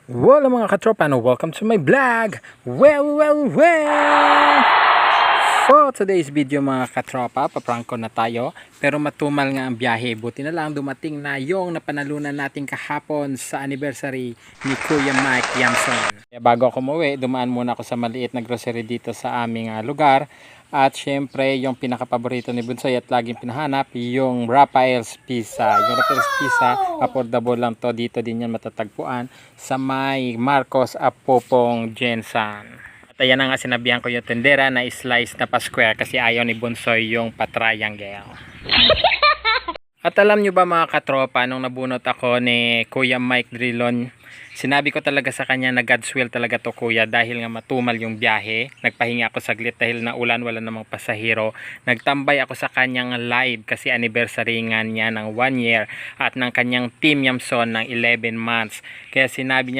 Wala mga katropa, no? Welcome to my vlog. Well. For today's video mga katropa, paprangko na tayo. Pero matumal nga ang biyahe. Buti na lang dumating na yung napanalunan natin kahapon sa anniversary ni Kuya Mike Yamson. Kaya bago ako umuwi, dumaan muna ako sa maliit na grocery dito sa aming lugar. At syempre, yung pinakapaborito ni Bunsoy at laging pinahanap, yung Rafael's Pizza. Yung Rafael's Pizza, affordable lang to. Dito din yan matatagpuan sa may Marcos Apopong Jensan. At ayan na nga sinabihan ko yung tendera na slice na pa-square kasi ayaw ni Bunsoy yung pa-triangle. At alam nyo ba mga katropa, nung nabunot ako ni Kuya Mike Drilon, sinabi ko talaga sa kanya na God's will talaga to kuya dahil nga matumal yung biyahe. Nagpahinga ako saglit dahil naulan, wala namang pasahero. Nagtambay ako sa kanyang live kasi anniversary nga niya ng 1 year at ng kanyang Team Yamson ng 11 months. Kaya sinabi niya